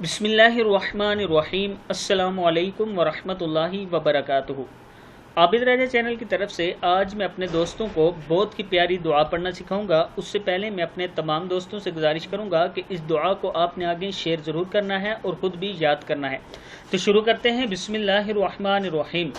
बिस्मिल्लाहिर्रहमानिर्रहीम। अस्सलामु अलैकुम वरहमतुल्लाहि वबरकातुहू। आबिद राजा चैनल की तरफ से आज मैं अपने दोस्तों को बहुत की प्यारी दुआ पढ़ना सिखाऊंगा। उससे पहले मैं अपने तमाम दोस्तों से गुजारिश करूंगा कि इस दुआ को आपने आगे शेयर ज़रूर करना है और ख़ुद भी याद करना है। तो शुरू करते हैं। बिस्मिल्लाहिर्रहमानिर्रहीम।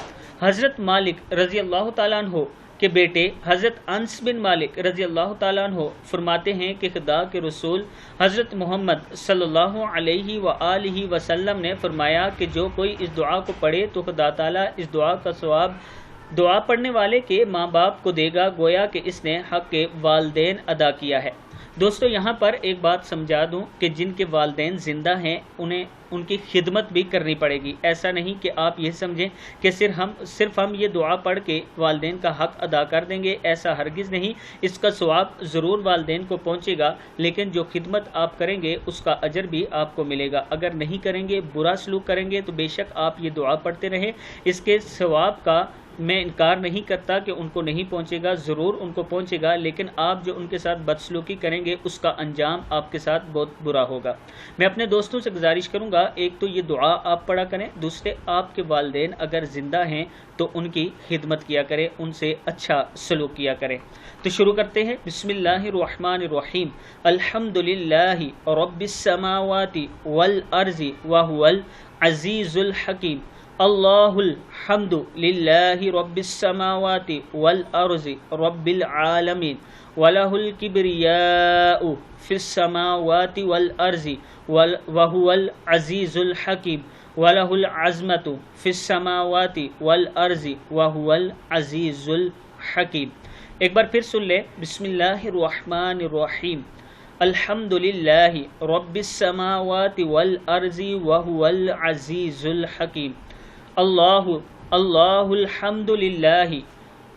हज़रत मालिक रज़ी अल्लाह ताला अन्हु के बेटे हज़रत अनस बिन मालिक रज़ी अल्लाह ताला अन्हु फरमाते हैं कि खुदा के रसूल हज़रत मोहम्मद सल्लल्लाहु अलैहि व आलिहि वसल्लम ने फरमाया कि जो कोई इस दुआ को पढ़े तो खुदा ताला इस दुआ का सवाब दुआ पढ़ने वाले के माँ बाप को देगा, गोया कि इसने हक़ के वालदैन अदा किया है। दोस्तों, यहाँ पर एक बात समझा दूँ कि जिनके वालदैन ज़िंदा हैं उन्हें उनकी खिदमत भी करनी पड़ेगी। ऐसा नहीं कि आप ये समझें कि सिर्फ हम ये दुआ पढ़ के वालदैन का हक़ अदा कर देंगे, ऐसा हरगिज़ नहीं। इसका सवाब ज़रूर वालदैन को पहुँचेगा, लेकिन जो खिदमत आप करेंगे उसका अजर भी आपको मिलेगा। अगर नहीं करेंगे, बुरा सलूक करेंगे, तो बेशक आप ये दुआ पढ़ते रहें, इसके सवाब का मैं इनकार नहीं करता कि उनको नहीं पहुंचेगा, ज़रूर उनको पहुंचेगा, लेकिन आप जो उनके साथ बदसलूकी करेंगे उसका अंजाम आपके साथ बहुत बुरा होगा। मैं अपने दोस्तों से गुजारिश करूंगा, एक तो ये दुआ आप पढ़ा करें, दूसरे आपके वालिदैन अगर ज़िंदा हैं तो उनकी खिदमत किया करें, उनसे अच्छा सलूक किया करें। तो शुरू करते हैं। बिस्मिल्लाहिर्रहमानिर्रहीम। अल्हम्दुलिल्लाहि रब्बिस समावाति वल अर्ज़ि व हुवल अज़ीज़ुल हकीम। अल्लाहुल हम्दु लिल्लाहि रब्बिस समावाति वल अर्ज़ि रब्बिल आलमीन वलहुल किब्रियाउ फिस समावाति वल अर्ज़ि व हुवल अज़ीज़ुल हकीम वलहुल अज़मतु फिस समावाति वल अर्ज़ि व हुवल अज़ीज़ुल हकीम। एक बार फिर सुन ले। बिस्मिल्लाहिर्रहमानिर्रहीम। अल्हम्दुलिल्लाहि रब्बिस समावाति वल अर्ज़ि व हुवल अज़ीज़ुल हकीम। अल्लाहुल हम्दु लिल्लाहि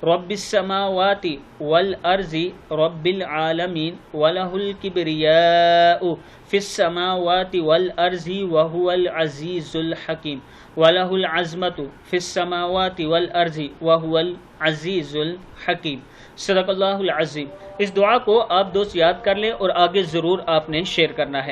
रब्बिस समावाति वल अर्ज़ि रब्बिल आलमीन वलहुल किब्रियाउ फिस समावाति वल अर्ज़ि व हुवल अज़ीज़ुल हकीम वलहुल अज़मतु फिस समावाति वल अर्ज़ि व हुवल अज़ीज़ुल हकीम। सदक़ल्लाहुल अज़ीम। इस दुआ को आप दोस्त याद कर लें और आगे ज़रूर आपने शेयर करना है।